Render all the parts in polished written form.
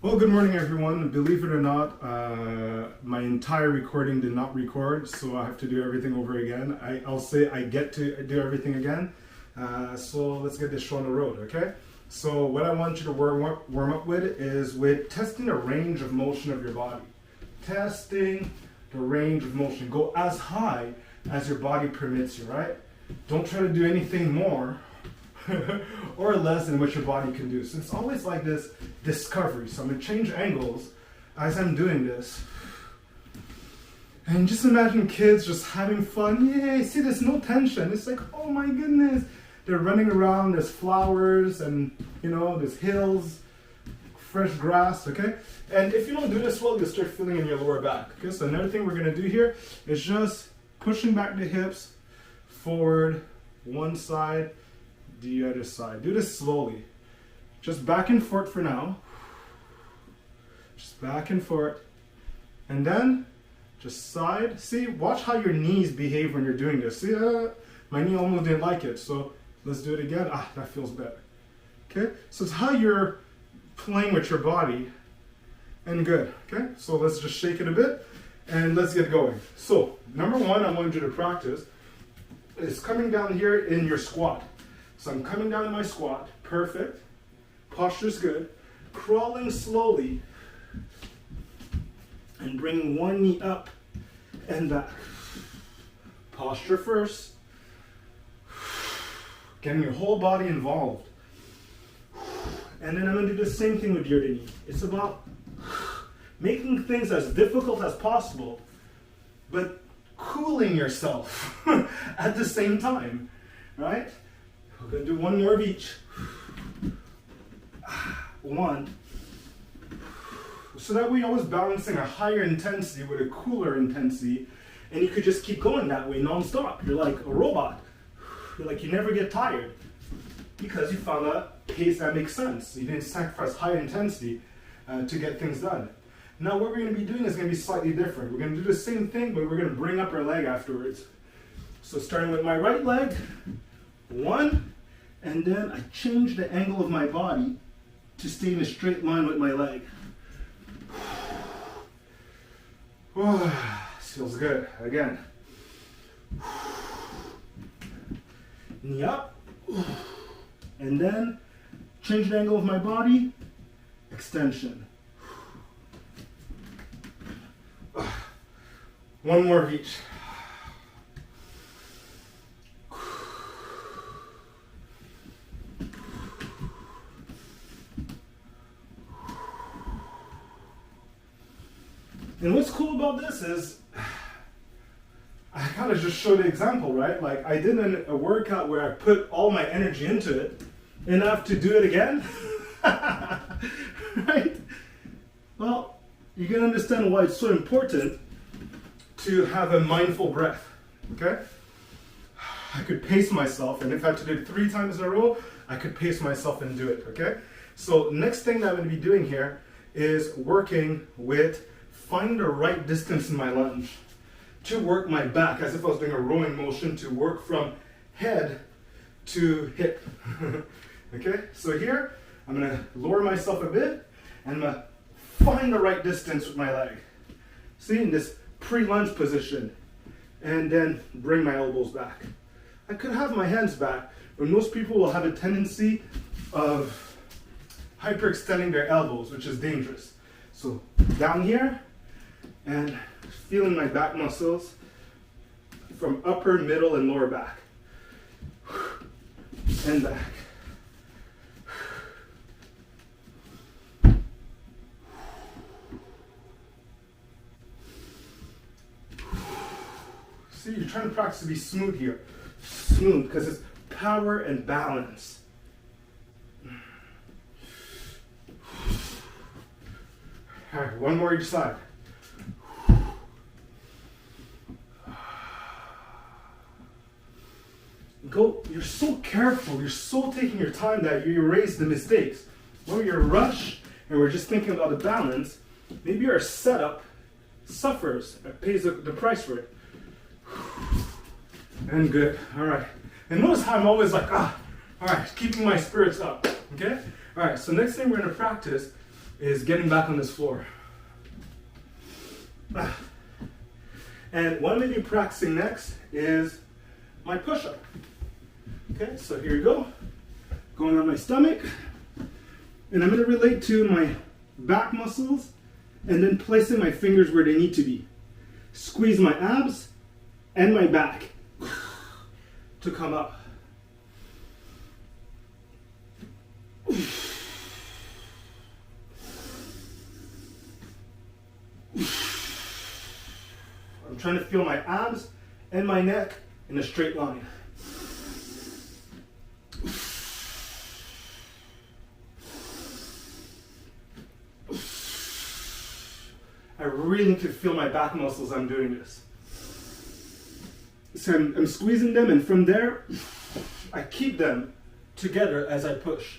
Well, good morning, everyone. Believe it or not, my entire recording did not record, so I have to do everything over again. I'll say I get to do everything again. So let's get this show on the road, okay? So what I want you to warm up with is with testing the range of motion of your body. Testing the range of motion. Go as high as your body permits you, right? Don't try to do anything more or less than what your body can do. So it's always like this discovery. So I'm going to change angles as I'm doing this. And just imagine kids just having fun. Yay, see, there's no tension. It's like, oh my goodness. They're running around, there's flowers and, there's hills, fresh grass, okay? And if you don't do this well, you'll start feeling in your lower back. Okay, so another thing we're going to do here is just pushing back the hips forward, one side, the other side. Do this slowly. Just back and forth for now. Just back and forth. And then just side. See, watch how your knees behave when you're doing this. See, my knee almost didn't like it. So let's do it again. That feels better. Okay, so it's how you're playing with your body. And good. Okay, so let's just shake it a bit and let's get going. So number one, I want you to practice is coming down here in your squat. So I'm coming down in my squat, perfect. Posture's good. Crawling slowly and bringing one knee up and back. Posture first. Getting your whole body involved. And then I'm going to do the same thing with your knee. It's about making things as difficult as possible, but cooling yourself at the same time, right? We're going to do one more of each. One. So that way you're always balancing a higher intensity with a cooler intensity, and you could just keep going that way non-stop. You're like a robot. You're like, you never get tired because you found a pace that makes sense. You didn't sacrifice high intensity to get things done. Now what we're going to be doing is going to be slightly different. We're going to do the same thing, but we're going to bring up our leg afterwards. So starting with my right leg, one, and then I change the angle of my body to stay in a straight line with my leg. This feels good. Again. Knee up. And then change the angle of my body, extension. One more of each. And what's cool about this is, I kind of just showed the example, right? Like I did a workout where I put all my energy into it, and I have to do it again, right? Well, you can understand why it's so important to have a mindful breath, okay? I could pace myself, and if I had to do it 3 times in a row, I could pace myself and do it, okay? So next thing that I'm going to be doing here is working with finding the right distance in my lunge to work my back as if I was doing a rowing motion to work from head to hip. Okay, so here I'm going to lower myself a bit and I'm going to find the right distance with my leg. See, in this pre-lunge position, and then bring my elbows back. I could have my hands back, but most people will have a tendency of hyperextending their elbows, which is dangerous. So down here, and feeling my back muscles from upper, middle, and lower back. And back. See, you're trying to practice to be smooth here. Smooth, because it's power and balance. All right, one more each side. You're so careful, you're so taking your time that you erase the mistakes. When you're rushed and we're just thinking about the balance, maybe our setup suffers, pays the price for it. And good, all right. And notice how I'm always like, all right, keeping my spirits up, okay? All right, so next thing we're gonna practice is getting back on this floor. And what I'm going to be practicing next is my push-up. Okay, so here we go. Going on my stomach. And I'm going to relate to my back muscles and then placing my fingers where they need to be. Squeeze my abs and my back to come up. I'm trying to feel my abs and my neck in a straight line. I really need to feel my back muscles as I'm doing this. So I'm squeezing them, and from there, I keep them together as I push.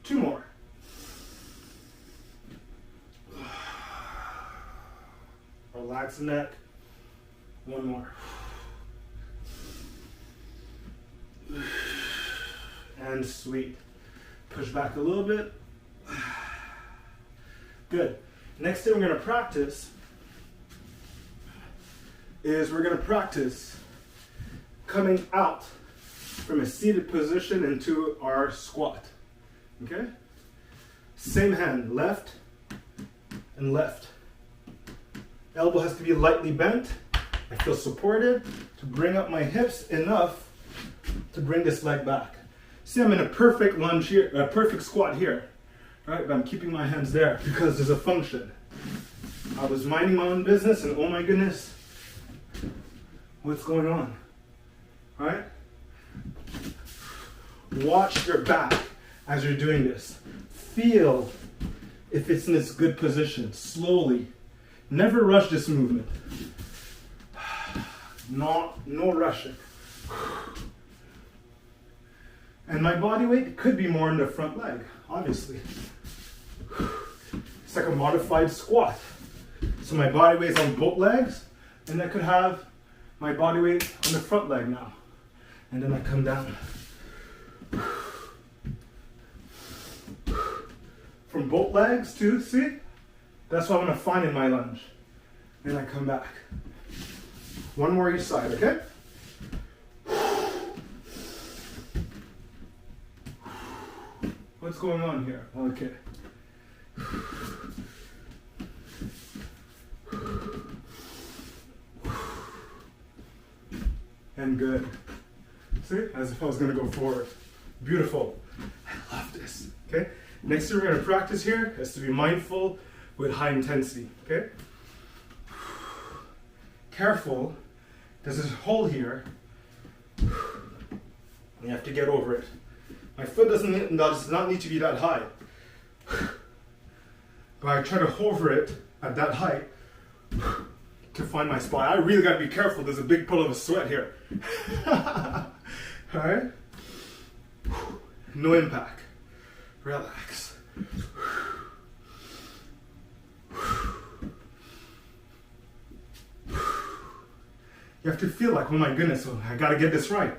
Two more. Relax the neck. One more. And sweet. Push back a little bit. Good. Next thing we're going to practice is we're going to practice coming out from a seated position into our squat. Okay? Same hand, left and left. Elbow has to be lightly bent. I feel supported to bring up my hips enough to bring this leg back. See, I'm in a perfect lunge here, a perfect squat here. Right? But I'm keeping my hands there because there's a function. I was minding my own business and oh my goodness, what's going on? Right? Watch your back as you're doing this. Feel if it's in this good position. Slowly. Never rush this movement. No rushing. And my body weight could be more in the front leg, obviously. It's like a modified squat. So my body weight is on both legs, and I could have my body weight on the front leg now. And then I come down. From both legs too, see? That's what I'm gonna find in my lunge. And I come back. One more each side, okay? What's going on here? Okay. And good. See? As if I was going to go forward. Beautiful. I love this. Okay? Next thing we're going to practice here is to be mindful with high intensity. Okay? Careful. There's this hole here. You have to get over it. My foot does not need to be that high. But I try to hover it at that height to find my spot. I really got to be careful. There's a big pull of a sweat here. Alright? No impact. Relax. You have to feel like, oh my goodness, I got to get this right.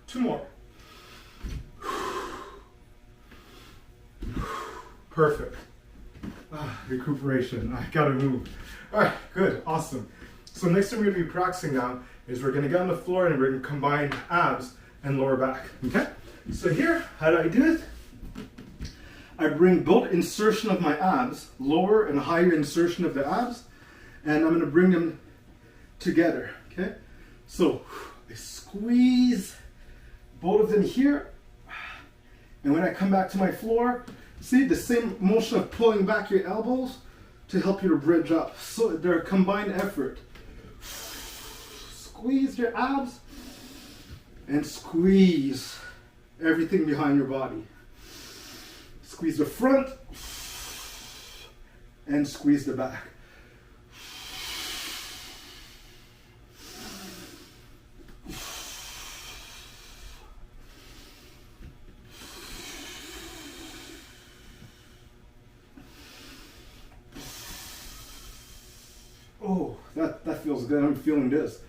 Two more. Perfect. Recuperation. I gotta move. All right, good, awesome. So next thing we're gonna be practicing now is we're gonna get on the floor and we're gonna combine abs and lower back. Okay? So here, how do I do it? I bring both insertion of my abs, lower and higher insertion of the abs, and I'm gonna bring them together. Okay? So I squeeze both of them here, and when I come back to my floor, see the same motion of pulling back your elbows to help you to bridge up. So they're a combined effort. Squeeze your abs and squeeze everything behind your body. Squeeze the front and squeeze the back. Oh, that feels good. I'm feeling this.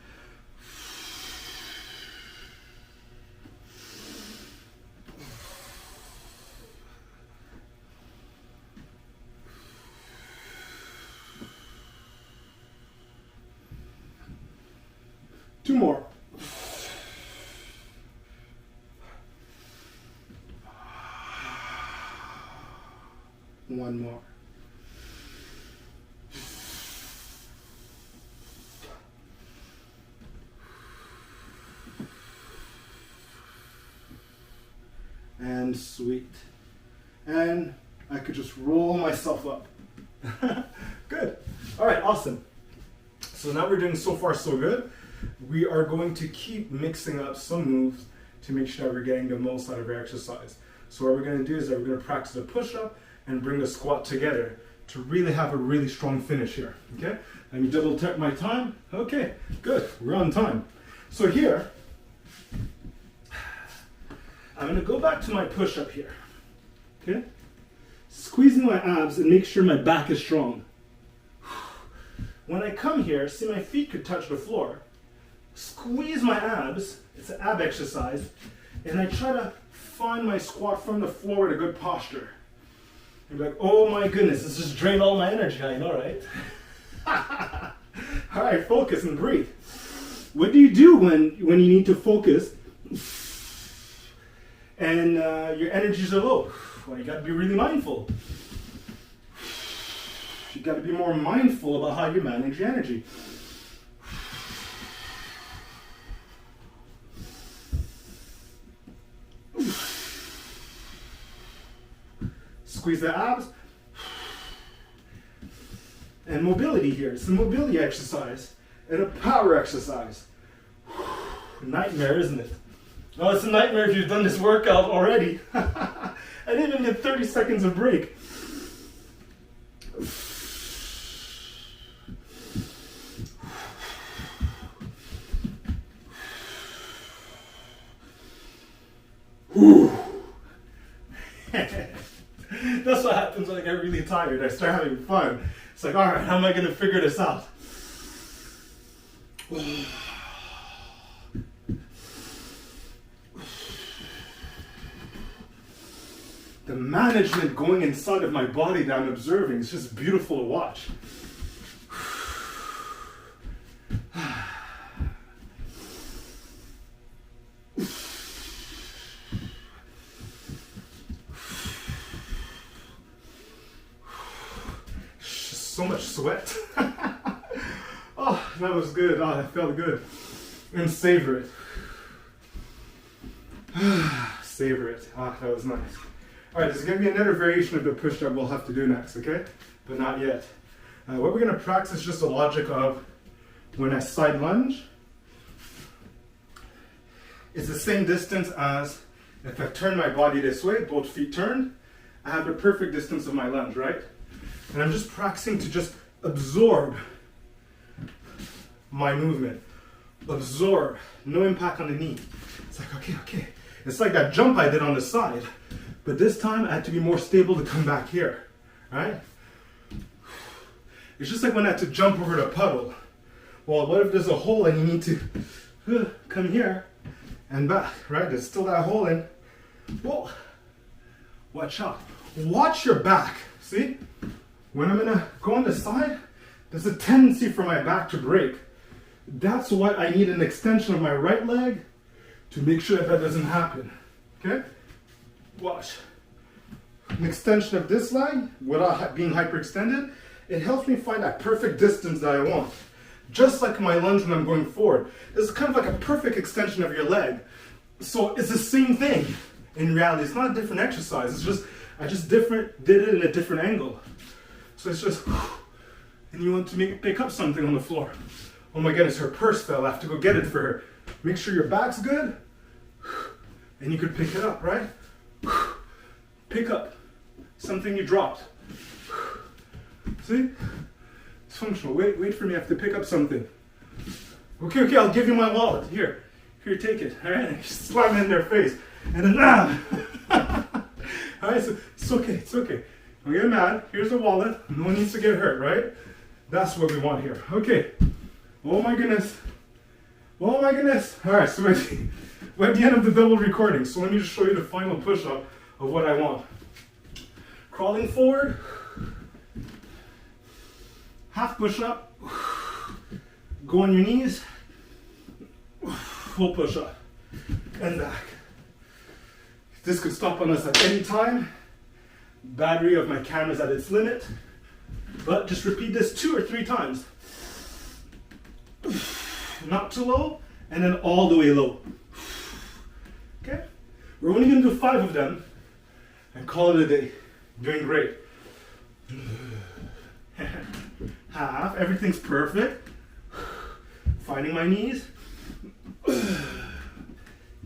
Two more. One more. And sweet. And I could just roll myself up. Good. All right, awesome. So now we're doing so far so good. We are going to keep mixing up some moves to make sure that we're getting the most out of our exercise. So what we're going to do is that we're going to practice a push-up and bring the squat together to really have a really strong finish here. Okay? Let me double check my time. Okay, good. We're on time. So here, I'm going to go back to my push-up here. Okay? Squeezing my abs and make sure my back is strong. When I come here, see my feet could touch the floor. Squeeze my abs, it's an ab exercise, and I try to find my squat from the floor with a good posture. And be like, oh my goodness, this just drained all my energy, I know, right? All right, focus and breathe. What do you do when you need to focus and your energies are low? Well, you gotta be really mindful. You gotta be more mindful about how you manage your energy. Squeeze the abs. And mobility here. It's a mobility exercise and a power exercise. Nightmare, isn't it? Oh, it's a nightmare if you've done this workout already. I didn't even get 30 seconds of break. Whew. That's what happens when I get really tired. I start having fun. It's like, all right, how am I going to figure this out? The management going inside of my body that I'm observing is just beautiful to watch. So much sweat. Oh, that was good. Oh, that felt good. And savor it. Savor it. Ah, that was nice. All right, there's going to be another variation of the push-up we'll have to do next, okay? But not yet. What we're going to practice is just the logic of when I side lunge, it's the same distance as if I turn my body this way, both feet turned, I have the perfect distance of my lunge, right? And I'm just practicing to just absorb my movement. Absorb, no impact on the knee. It's like, okay. It's like that jump I did on the side, but this time I had to be more stable to come back here, right? It's just like when I had to jump over the puddle. Well, what if there's a hole and you need to come here and back, right? There's still that hole in. Whoa, watch out. Watch your back, see? When I'm gonna go on the side, there's a tendency for my back to break. That's why I need an extension of my right leg to make sure that doesn't happen, okay? Watch. An extension of this leg without being hyperextended, it helps me find that perfect distance that I want. Just like my lunge when I'm going forward. This is kind of like a perfect extension of your leg. So it's the same thing in reality. It's not a different exercise. It's just, I just did it in a different angle. So it's just, and you want to pick up something on the floor. Oh my goodness, her purse fell. I have to go get it for her. Make sure your back's good, and you could pick it up, right? Pick up something you dropped. See? It's functional. Wait for me. I have to pick up something. Okay, I'll give you my wallet. Here, take it. All right? Slam it in their face. And then, All right, so it's okay. Don't get mad. Here's the wallet. No one needs to get hurt, right? That's what we want here. Okay. Oh my goodness. Oh my goodness. All right, so we're at the end of the double recording. So let me just show you the final push-up of what I want. Crawling forward. Half push-up. Go on your knees. Full push-up. And back. This could stop on us at any time. Battery of my camera's at its limit. But just repeat this 2 or 3 times. Not too low, and then all the way low. Okay? We're only going to do 5 of them and call it a day. Doing great. Half. Everything's perfect. Finding my knees.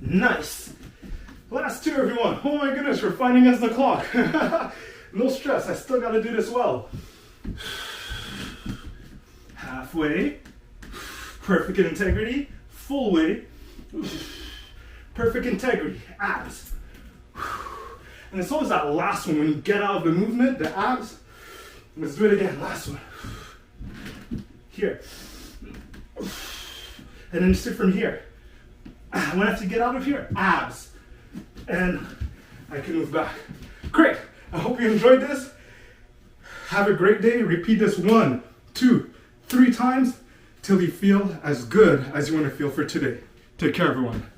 Nice. Last 2, everyone. Oh my goodness, we're finding us the clock. No stress. I still got to do this well. Halfway. Perfect integrity. Full way. Perfect integrity. Abs. And it's always that last one when you get out of the movement, the abs. Let's do it again. Last one. Here. And then sit from here. When I have to get out of here, abs. And I can move back. Great. I hope you enjoyed this. Have a great day. Repeat this 1, 2, 3 times till you feel as good as you want to feel for today. Take care, everyone.